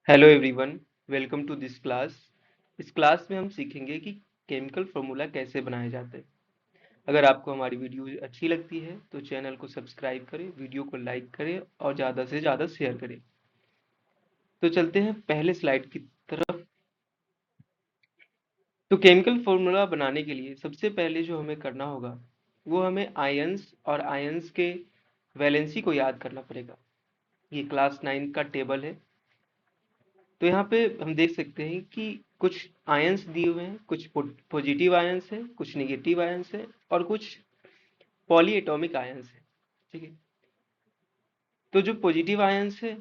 Hello everyone, welcome to this class. इस class में हम सीखेंगे कि केमिकल फार्मूला कैसे बनाए जाते हैं। अगर आपको हमारी वीडियो अच्छी लगती है तो चैनल को सब्सक्राइब करें, वीडियो को लाइक करें और ज़्यादा से ज़्यादा शेयर करें। तो चलते हैं पहले स्लाइड की तरफ। तो केमिकल फार्मूला बनाने के लिए सबसे पहले जो हमें करना होगा वो हमें आयंस और आयंस के वैलेंसी को याद करना पड़ेगा। ये क्लास 9 का टेबल है। तो यहाँ पे हम देख सकते हैं कि कुछ आयंस दिए हुए हैं, कुछ पॉजिटिव आयंस है, कुछ नेगेटिव आयंस है और कुछ पॉली एटॉमिक आयंस है। ठीक है। तो जो पॉजिटिव आयंस है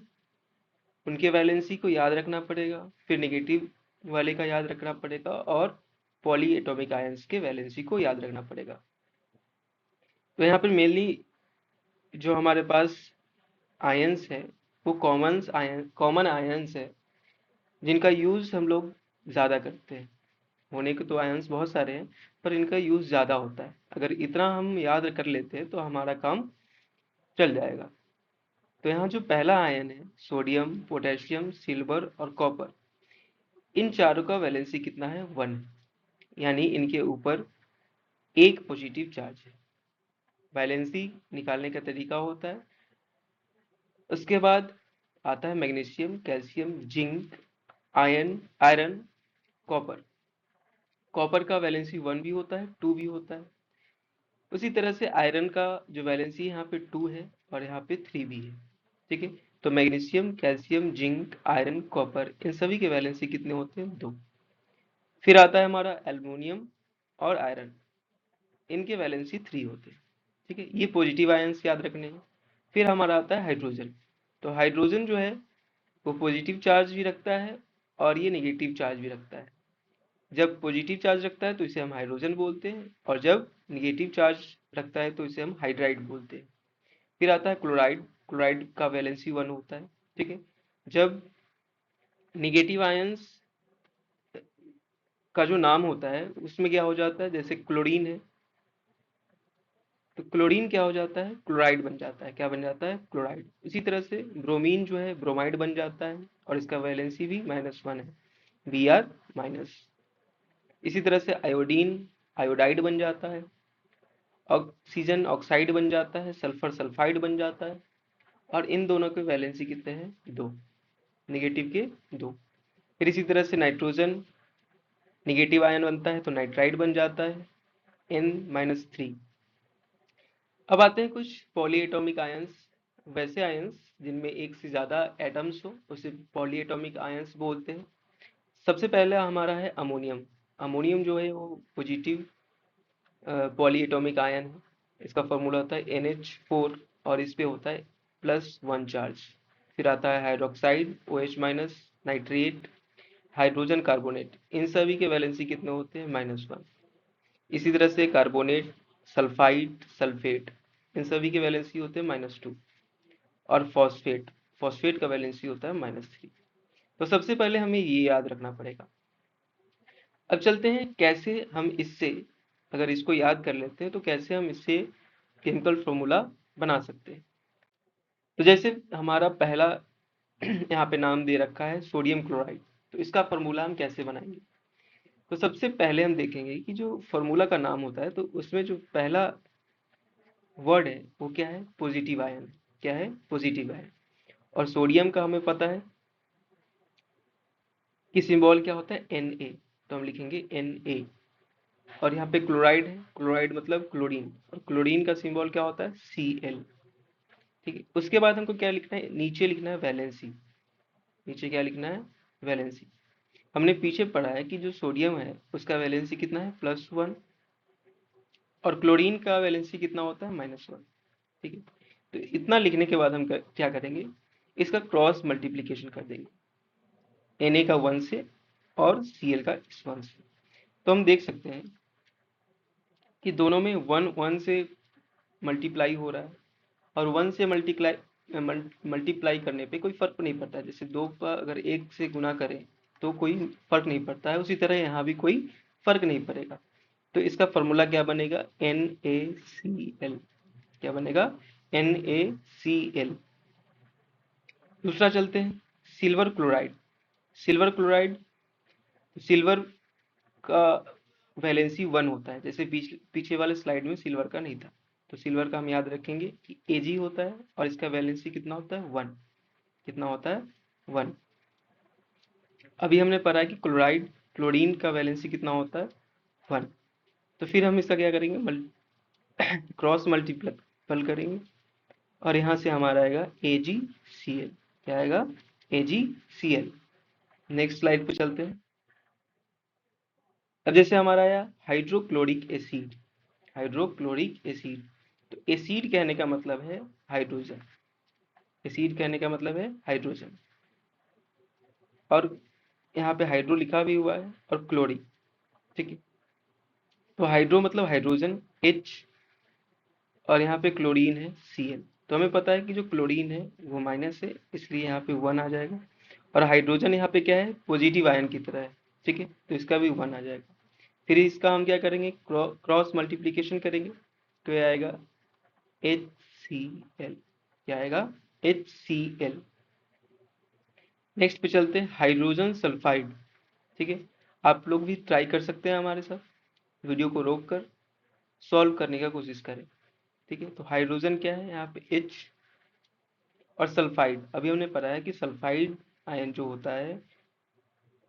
उनके वैलेंसी को याद रखना पड़ेगा, फिर नेगेटिव वाले का याद रखना पड़ेगा और पॉली एटॉमिक आयंस के वैलेंसी को याद रखना पड़ेगा। तो यहाँ पर मेनली जो हमारे पास आयंस है वो कॉमन आयंस है जिनका यूज हम लोग ज्यादा करते हैं। होने के तो आयंस बहुत सारे हैं पर इनका यूज ज्यादा होता है। अगर इतना हम याद कर लेते हैं तो हमारा काम चल जाएगा। तो यहाँ जो पहला आयन है सोडियम, पोटेशियम, सिल्वर और कॉपर, इन चारों का वैलेंसी कितना है? 1। यानी इनके ऊपर एक पॉजिटिव चार्ज है। वैलेंसी निकालने का तरीका होता है। उसके बाद आता है magnesium, calcium, zinc, iron, copper. Copper का वैलेंसी 1 भी होता है, 2 भी होता है। उसी तरह से आयरन का जो वैलेंसी यहाँ पे 2 है और यहाँ पे 3 भी है। ठीक है। तो magnesium, calcium, zinc, iron, copper, इन सभी के वैलेंसी कितने होते हैं? 2। फिर आता है हमारा एल्युमिनियम और आयरन, इनके वैलेंसी 3 होते हैं। ठीक है, ये पॉजिटिव आयंस याद रखने हैं। फिर हमारा आता है हाइड्रोजन। तो हाइड्रोजन जो है वो पॉजिटिव चार्ज भी रखता है और ये नेगेटिव चार्ज भी रखता है। जब पॉजिटिव चार्ज रखता है तो इसे हम हाइड्रोजन बोलते हैं और जब निगेटिव चार्ज रखता है तो इसे हम हाइड्राइड बोलते हैं। फिर आता है क्लोराइड। क्लोराइड का वैलेंसी 1 होता है। ठीक है। जब निगेटिव आयंस का जो नाम होता है उसमें क्या हो जाता है, जैसे क्लोरीन है तो क्लोरीन क्या हो जाता है? क्लोराइड बन जाता है। क्या बन जाता है? क्लोराइड। इसी तरह से ब्रोमीन जो है ब्रोमाइड बन जाता है और इसका वैलेंसी भी -1 है, Br-। इसी तरह से आयोडीन आयोडाइड बन जाता है, ऑक्सीजन ऑक्साइड बन जाता है, सल्फर सल्फाइड बन जाता है। और इन दोनों के वैलेंसी कितने हैं? 2, निगेटिव के 2। फिर इसी तरह से नाइट्रोजन निगेटिव आयन बनता है तो नाइट्राइड बन जाता है, N-3। अब आते हैं कुछ पॉलीएटॉमिक आयंस। वैसे आयंस जिनमें एक से ज्यादा एटम्स हो उसे पॉलीएटॉमिक आयंस बोलते हैं। सबसे पहला हमारा है अमोनियम। अमोनियम जो है वो पॉजिटिव पॉलीएटॉमिक आयन है। इसका फॉर्मूला होता है NH4 और इस पे होता है +1 चार्ज। फिर आता है hydroxide OH-, nitrate, hydrogen carbonate, इन सभी के वैलेंसी कितने होते हैं? -1। इसी तरह से कार्बोनेट, सल्फाइड, सल्फेट, इन सभी के वैलेंसी होते हैं -2। और फॉस्फेट, फॉस्फेट का वैलेंसी होता है -3। तो सबसे पहले हमें ये याद रखना पड़ेगा। अब चलते हैं कैसे हम इससे, अगर इसको याद कर लेते हैं तो कैसे हम इससे केमिकल फॉर्मूला बना सकते हैं। तो जैसे हमारा पहला यहाँ पे नाम दे रखा है सोडियम क्लोराइड, तो इसका फॉर्मूला हम कैसे बनाएंगे? तो सबसे पहले हम देखेंगे कि जो फॉर्मूला का नाम होता है तो उसमें जो पहला वर्ड है वो क्या है? Positive ion. क्या है? Positive ion. और सोडियम का हमें पता है कि सिंबल क्या होता है? Na। तो हम लिखेंगे Na। और यहाँ पे क्लोराइड है, क्लोराइड मतलब क्लोरीन, और क्लोरीन का सिंबल क्या होता है? Cl। ठीक है। उसके बाद हमको क्या लिखना है? नीचे लिखना है वैलेंसी। नीचे क्या लिखना है? वैलेंसी। हमने पीछे पढ़ा है कि जो सोडियम है उसका वैलेंसी कितना है? +1। और क्लोरीन का वैलेंसी कितना होता है? -1। ठीक है। तो इतना लिखने के बाद हम क्या करेंगे? इसका क्रॉस मल्टीप्लीकेशन कर देंगे, Na का 1 से और Cl का इस 1 से। तो हम देख सकते हैं कि दोनों में 1 1 से मल्टीप्लाई हो रहा है और 1 से मल्टीप्लाई करने पे कोई फर्क नहीं पड़ता है। जैसे 2 का अगर 1 से गुना करें तो कोई फर्क नहीं पड़ता है, उसी तरह यहाँ भी कोई फर्क नहीं पड़ेगा। तो इसका फॉर्मूला क्या बनेगा? NaCl। क्या बनेगा? NaCl। दूसरा चलते हैं, silver chloride. Silver chloride, silver का वैलेंसी 1 होता है, जैसे पीछे वाले स्लाइड में सिल्वर का नहीं था। तो सिल्वर का हम याद रखेंगे कि Ag होता है और इसका वैलेंसी कितना होता है 1। कितना होता है 1। अभी हमने पढ़ा है कि क्लोराइड क्लोरीन का वैलेंसी कितना होता है 1। तो फिर हम इसका क्या करेंगे, क्रॉस मल्टीपल करेंगे और यहाँ से हमारा आएगा AgCl। क्या आएगा AgCl। नेक्स्ट स्लाइड पे चलते हैं। अब जैसे हमारा आया हाइड्रोक्लोरिक एसिड। हाइड्रोक्लोरिक एसिड, तो एसिड कहने का मतलब है हाइड्रोजन। एसिड कहने का मतलब है हाइड्रोजन, और यहाँ पे हाइड्रो लिखा भी हुआ है और क्लोरिक। ठीक है, तो हाइड्रो मतलब हाइड्रोजन H, और यहाँ पे क्लोरीन है Cl। तो हमें पता है कि जो क्लोरीन है वो माइनस है, इसलिए यहाँ पे 1 आ जाएगा। और हाइड्रोजन यहाँ पे क्या है, पॉजिटिव आयन की तरह है। ठीक है, तो इसका भी 1 आ जाएगा। फिर इसका हम क्या करेंगे, क्रॉस मल्टीप्लीकेशन करेंगे, तो ये आएगा HCl। क्या आएगा HCl। नेक्स्ट पे चलते हैं हाइड्रोजन सल्फाइड। ठीक है, आप लोग भी ट्राई कर सकते हैं हमारे साथ, वीडियो को रोक कर सॉल्व करने का कोशिश करें। ठीक है, तो हाइड्रोजन क्या है यहाँ पे H, और सल्फाइड अभी हमने पढ़ा है कि सल्फाइड आयन जो होता है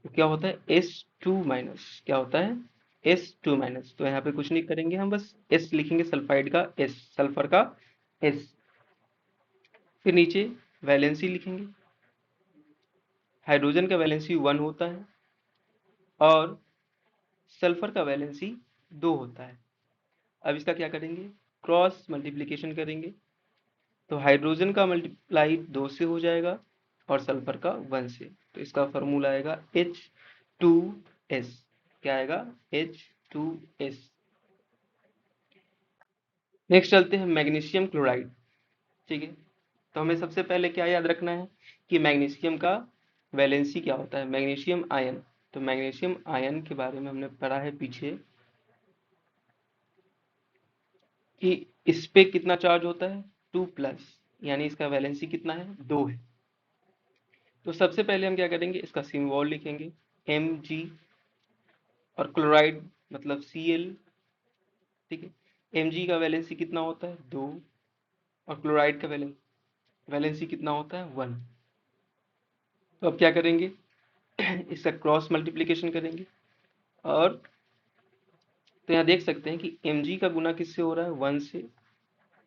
वो क्या होता है S2-। क्या होता है S2-। तो यहाँ पे कुछ नहीं करेंगे, हम बस S लिखेंगे, सल्फाइड का S, सल्फर का S। फिर नीचे वैलेंसी लिखेंगे। हाइड्रोजन का वैलेंसी 1 होता है और सल्फर का वैलेंसी 2 होता है। अब इसका क्या करेंगे, क्रॉस मल्टीप्लिकेशन करेंगे, तो हाइड्रोजन का मल्टीप्लाई 2 से हो जाएगा और सल्फर का 1 से। तो इसका फॉर्मूला आएगा H2S। क्या आएगा H2S। नेक्स्ट चलते हैं मैग्नीशियम क्लोराइड। ठीक है, तो हमें सबसे पहले क्या याद रखना है कि मैग्नीशियम का वैलेंसी क्या होता है, मैग्नीशियम आयन। तो मैग्नीशियम आयन के बारे में हमने पढ़ा है पीछे कि इस पे कितना चार्ज होता है 2+, यानी इसका वैलेंसी कितना है 2 है। तो सबसे पहले हम क्या करेंगे, इसका सिंबल लिखेंगे Mg, और क्लोराइड मतलब Cl। ठीक है, Mg का वैलेंसी कितना होता है 2, और क्लोराइड का वैलेंसी कितना होता है 1। तो अब क्या करेंगे, इसका क्रॉस मल्टीप्लिकेशन करेंगे, और तो यहाँ देख सकते हैं कि Mg का गुना किससे हो रहा है 1 से।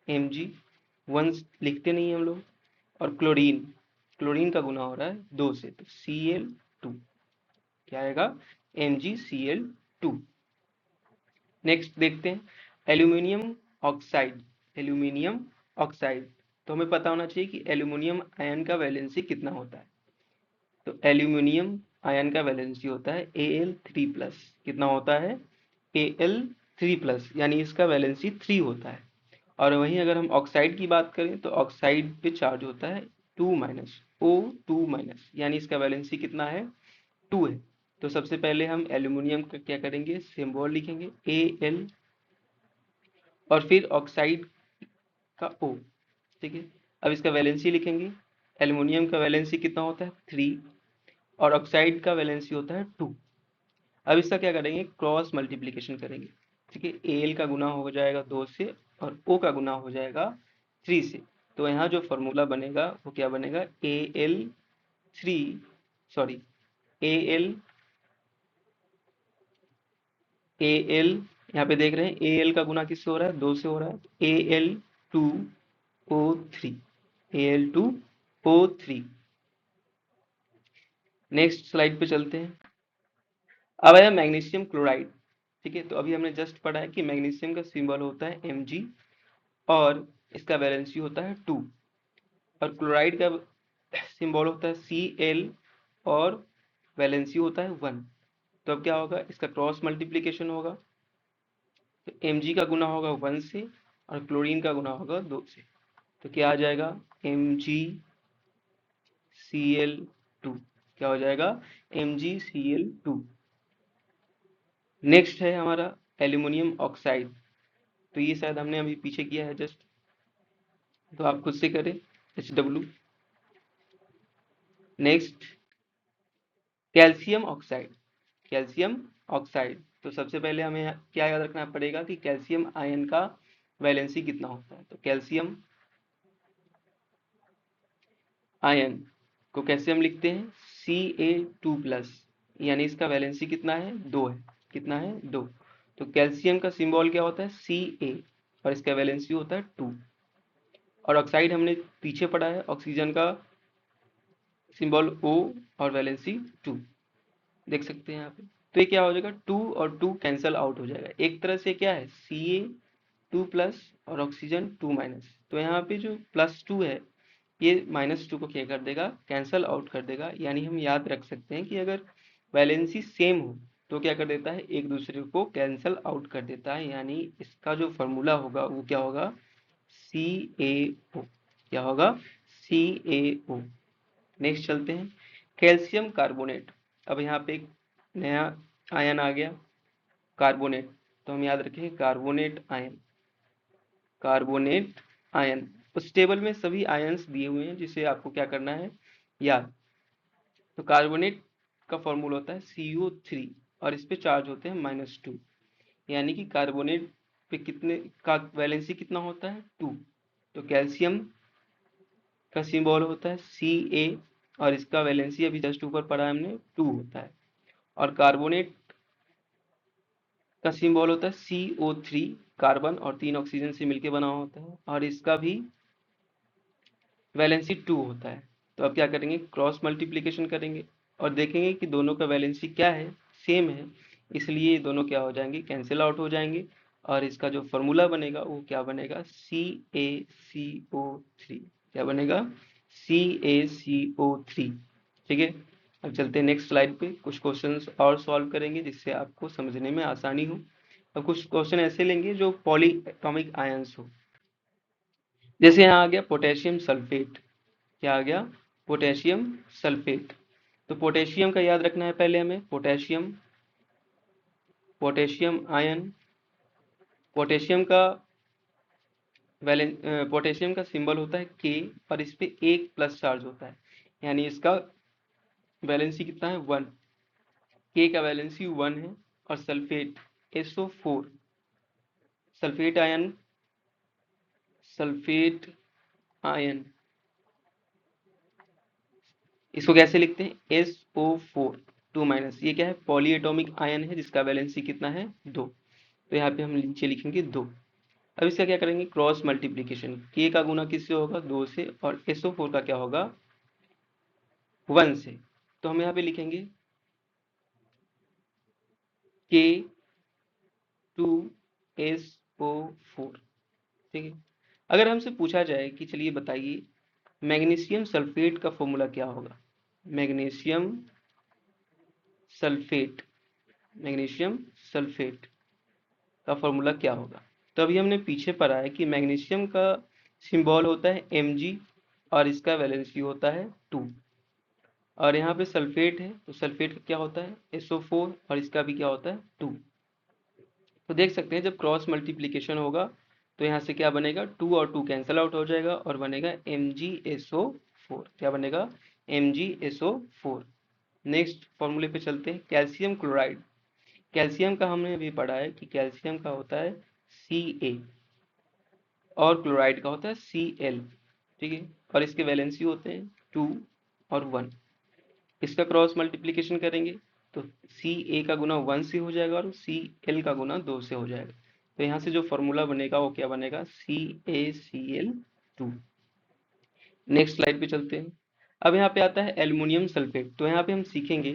Mg 1 लिखते नहीं हम लोग, और क्लोरीन क्लोरीन का गुना हो रहा है 2 से, तो Cl2। क्या आएगा MgCl2। नेक्स्ट देखते हैं एल्यूमिनियम ऑक्साइड। एल्यूमिनियम ऑक्साइड, तो हमें पता होना चाहिए कि एल्यूमिनियम आयन का वैलेंसी कितना होता है। तो एल्यूमिनियम आयन का वैलेंसी होता है Al3+। कितना होता है Al3+, यानी इसका वैलेंसी 3 होता है। और वहीं अगर हम ऑक्साइड की बात करें तो ऑक्साइड पे चार्ज होता है 2-, O2-, यानी इसका वैलेंसी कितना है 2 है। तो सबसे पहले हम एल्यूमिनियम का क्या करेंगे, सिंबल लिखेंगे Al, और फिर ऑक्साइड का O। ठीक है, अब इसका वैलेंसी लिखेंगे। एल्युमिनियम का वैलेंसी कितना होता है 3, और ऑक्साइड का वैलेंसी होता है 2। अब इसका क्या करेंगे, क्रॉस मल्टीप्लिकेशन करेंगे। ठीक है, Al का गुना हो जाएगा 2 से, और O का गुना हो जाएगा 3 से। तो यहाँ जो फॉर्मूला बनेगा वो क्या बनेगा, Al3, सॉरी Al Al यहाँ पे देख रहे हैं Al का गुना किससे हो रहा है 2 से हो रहा है, Al2O3। Al2O3। नेक्स्ट स्लाइड पे चलते हैं। अब आया मैग्नीशियम क्लोराइड। ठीक है, तो अभी हमने जस्ट पढ़ा है कि मैग्नीशियम का सिंबल होता है Mg, और इसका वैलेंसी होता है 2, और क्लोराइड का सिंबल होता है Cl, और वैलेंसी होता है 1। तो अब क्या होगा, इसका क्रॉस मल्टीप्लिकेशन होगा, तो Mg का गुना होगा 1 से, और क्लोरीन का गुना होगा 2 से। तो क्या आ जाएगा MgCl2। क्या हो जाएगा MgCl2। नेक्स्ट है हमारा एल्यूमिनियम ऑक्साइड। तो ये शायद हमने अभी पीछे किया है जस्ट, तो आप खुद से करें HW। Next calcium oxide, calcium oxide. तो सबसे पहले हमें क्या याद रखना पड़ेगा कि कैल्शियम आयन का वैलेंसी कितना होता है। तो कैल्शियम आयन को कैसे हम लिखते हैं, Ca2+, यानी इसका वैलेंसी कितना है, 2 है। कितना है, 2। तो कैल्शियम का सिंबल क्या होता है, Ca, और इसका वैलेंसी होता है 2। और ऑक्साइड हमने पीछे पढ़ा है, ऑक्सीजन का सिंबल O और वैलेंसी 2, देख सकते हैं यहाँ पे। तो ये क्या हो जाएगा, 2 और 2 कैंसल आउट हो जाएगा। एक तरह से क्या है, Ca2+ और ऑक्सीजन 2-। तो यहाँ पे जो +2 है, ये -2 को क्या कर देगा, कैंसल आउट कर देगा। यानी हम याद रख सकते हैं कि अगर वैलेंसी सेम हो तो क्या कर देता है, एक दूसरे को कैंसल आउट कर देता है। यानी इसका जो फॉर्मूला होगा वो क्या होगा, CaO। क्या होगा, CaO। नेक्स्ट चलते हैं, कैल्शियम कार्बोनेट। अब यहाँ पे एक नया आयन आ गया, कार्बोनेट। तो हम याद रखेंगे कार्बोनेट आयन, कार्बोनेट आयन। उस टेबल में सभी आयन्स दिए हुए हैं जिसे आपको क्या करना है, याद। तो कार्बोनेट का फॉर्मूला होता है CO3 और इस पे चार्ज होते हैं -2। यानी कि कार्बोनेट पे कितने का वैलेंसी कितना होता है, 2। तो कैल्शियम का सिंबल होता है Ca और इसका वैलेंसी अभी जस्ट ऊपर पढ़ा है हमने, 2 होता है। और कार्बोनेट का सिंबल होता है CO3, कार्बन और 3 ऑक्सीजन से मिलकर बना होता है, और इसका भी वैलेंसी 2 होता है। तो अब क्या करेंगे, क्रॉस मल्टीप्लिकेशन करेंगे और देखेंगे कि दोनों का वैलेंसी क्या है, सेम है। इसलिए ये दोनों क्या हो जाएंगे, कैंसिल आउट हो जाएंगे। और इसका जो फॉर्मूला बनेगा वो क्या बनेगा, CaCO3। क्या बनेगा, CaCO3। ठीक है। अब चलते हैं नेक्स्ट स्लाइड पे, कुछ क्वेश्चंस और सॉल्व करेंगे जिससे आपको समझने में आसानी हो। अब कुछ क्वेश्चन ऐसे लेंगे जो पॉली एटॉमिक आयंस हो। जैसे यहाँ आ गया पोटेशियम सल्फेट। क्या आ गया, पोटेशियम सल्फेट। तो पोटेशियम का याद रखना है पहले हमें, पोटेशियम, पोटेशियम आयन। पोटेशियम का पोटेशियम का सिंबल होता है K और इस पे एक प्लस चार्ज होता है। यानी इसका वैलेंसी कितना है, 1। K का वैलेंसी 1 है। और sulphate SO4, sulphate ion, sulphate ion, इसको कैसे लिखते हैं, SO4 2-। ये क्या है, पॉली एटॉमिक आयन है जिसका वैलेंसी कितना है, 2। तो यहाँ पे हम नीचे लिखेंगे 2। अब इसका क्या करेंगे, क्रॉस मल्टीप्लीकेशन। K का गुना किससे होगा, 2 से, और SO4 का क्या होगा, 1 से। तो हम यहाँ पे लिखेंगे K2SO4। ठीक है। अगर हमसे पूछा जाए कि चलिए बताइए मैग्नीशियम सल्फेट का फॉर्मूला क्या होगा, मैग्नीशियम सल्फेट, मैग्नीशियम सल्फेट का फॉर्मूला क्या होगा। तो अभी हमने पीछे पढ़ा है कि मैग्नीशियम का सिंबल होता है Mg और इसका वैलेंसी होता है 2। और यहाँ पे सल्फेट है तो सल्फेट का क्या होता है, SO4 और इसका भी क्या होता है, 2। तो देख सकते हैं जब क्रॉस मल्टीप्लिकेशन होगा तो यहाँ से क्या बनेगा, 2 और 2 कैंसल आउट हो जाएगा और बनेगा MgSO4। क्या बनेगा, MgSO4। नेक्स्ट फॉर्मूले पे चलते हैं, कैल्शियम क्लोराइड। कैल्शियम का हमने अभी पढ़ा है कि कैल्शियम का होता है Ca और क्लोराइड का होता है Cl। ठीक है। और इसके वैलेंसी होते हैं 2 और 1। इसका क्रॉस मल्टीप्लिकेशन करेंगे तो Ca का गुना 1 से हो जाएगा और Cl का गुना 2 से हो जाएगा। तो यहाँ से जो फॉर्मूला बनेगा वो क्या बनेगा, CaCl2। नेक्स्ट स्लाइड पे चलते हैं। अब यहाँ पे आता है एल्युमिनियम सल्फेट। तो यहाँ पे हम सीखेंगे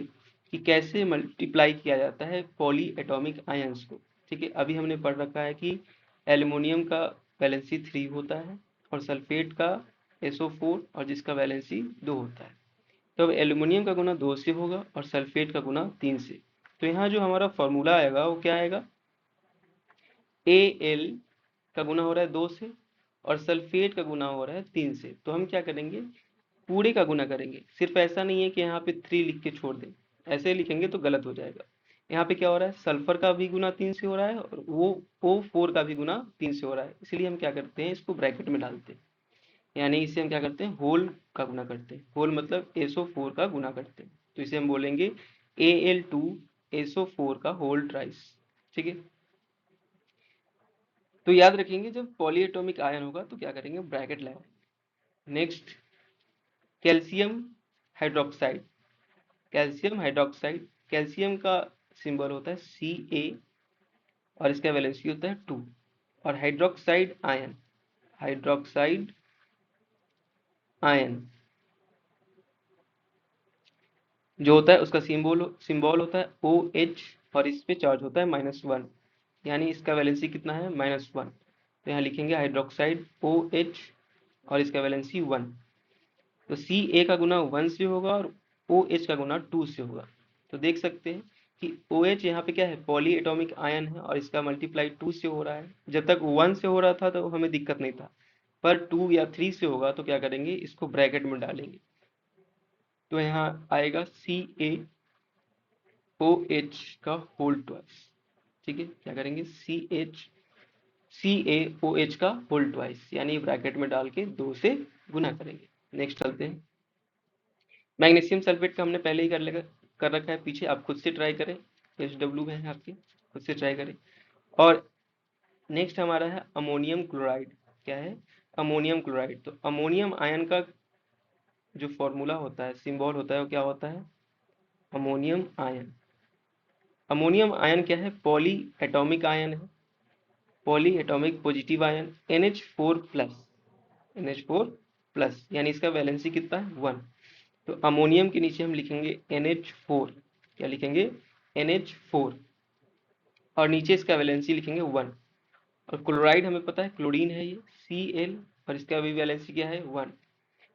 कि कैसे मल्टीप्लाई किया जाता है पॉली एटॉमिक आयंस को। ठीक है। अभी हमने पढ़ रखा है कि एल्युमिनियम का वैलेंसी 3 होता है और सल्फेट का SO4 और जिसका वैलेंसी 2 होता है। तो अब एल्युमिनियम का गुना 2 से होगा और सल्फेट का गुना 3 से। तो यहाँ जो हमारा फॉर्मूला आएगा वो क्या आएगा, Al का गुना हो रहा है 2 से और सल्फेट का गुना हो रहा है 3 से। तो हम क्या करेंगे, पूरे का गुना करेंगे। सिर्फ ऐसा नहीं है कि यहाँ पे 3 लिख के छोड़ दें, ऐसे लिखेंगे तो गलत हो जाएगा। यहाँ पे क्या हो रहा है, सल्फर का भी गुना 3 से हो रहा है और वो O4 का भी गुना 3 से हो रहा है। इसलिए हम क्या करते हैं, इसको ब्रैकेट में डालते हैं। यानी इसे हम क्या करते हैं, होल का गुना करते हैं। होल मतलब SO4 का गुना करते हैं। तो इसे हम बोलेंगे Al2SO4 का होल ट्राइस। ठीक है, तो याद रखेंगे जब पॉलीएटॉमिक आयन होगा तो क्या करेंगे, ब्रैकेट लगाएंगे। Next, calcium hydroxide. Calcium hydroxide, calcium का सिंबल होता है Ca और इसका वैलेंसी होता है 2। और हाइड्रोक्साइड आयन, हाइड्रोक्साइड आयन जो होता है उसका सिंबल होता है OH और इस पे चार्ज होता है -1, यानी इसका वैलेंसी कितना है, -1। तो यहाँ लिखेंगे हाइड्रोक्साइड OH और इसका वैलेंसी 1। तो Ca का गुना 1 से होगा और OH का गुना 2 से होगा। तो देख सकते हैं कि OH यहाँ पे क्या है, पॉली एटॉमिक आयन है और इसका मल्टीप्लाई 2 से हो रहा है। जब तक 1 से हो रहा था तो हमें दिक्कत नहीं था, पर 2 या 3 से होगा तो क्या करेंगे, इसको ब्रैकेट में डालेंगे। तो यहाँ आएगा CaOH का होल ट्वाइस। ठीक है, क्या करेंगे, CaOH का होल ट्वाइस, यानी ब्रैकेट में डाल के 2 से गुना करेंगे। नेक्स्ट चलते हैं। मैग्नीशियम सल्फेट का हमने पहले ही कर रखा है पीछे, आप खुद से ट्राई करें, SW में है आपके, खुद से ट्राई करें। और नेक्स्ट हमारा है अमोनियम क्लोराइड। क्या है, अमोनियम क्लोराइड। तो अमोनियम आयन का जो फॉर्मूला होता है, सिंबल होता है, वो क्या होता है, अमोनियम आयन। अमोनियम आयन क्या है, पॉली एटॉमिक आयन है, poly atomic positive ion NH4 plus, NH4 plus, यानी इसका वैलेंसी कितना है, 1। तो अमोनियम के नीचे हम लिखेंगे NH4, क्या लिखेंगे, NH4, और नीचे इसका वैलेंसी लिखेंगे 1। और क्लोराइड हमें पता है क्लोरीन है ये, Cl, और इसका भी वैलेंसी क्या है, 1।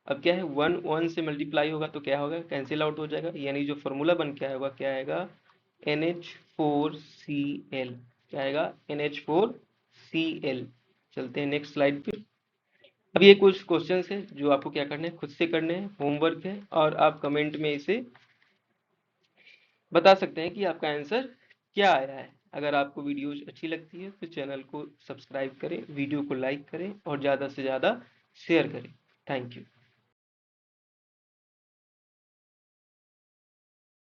अब क्या है, 1 1 से मल्टीप्लाई होगा तो क्या होगा, कैंसिल आउट हो जाएगा, यानी जो फॉर्मूला बन के आएगा क्या आएगा, NH4Cl। क्या आएगा, NH4Cl। चलते हैं नेक्स्ट स्लाइड पे। अब ये कुछ क्वेश्चंस है जो आपको क्या करने हैं, खुद से करने हैं, होमवर्क है, और आप कमेंट में इसे बता सकते हैं कि आपका आंसर क्या आया है। अगर आपको वीडियो अच्छी लगती है तो चैनल को सब्सक्राइब करें, वीडियो को लाइक करें और ज़्यादा से ज़्यादा शेयर करें। Thank you.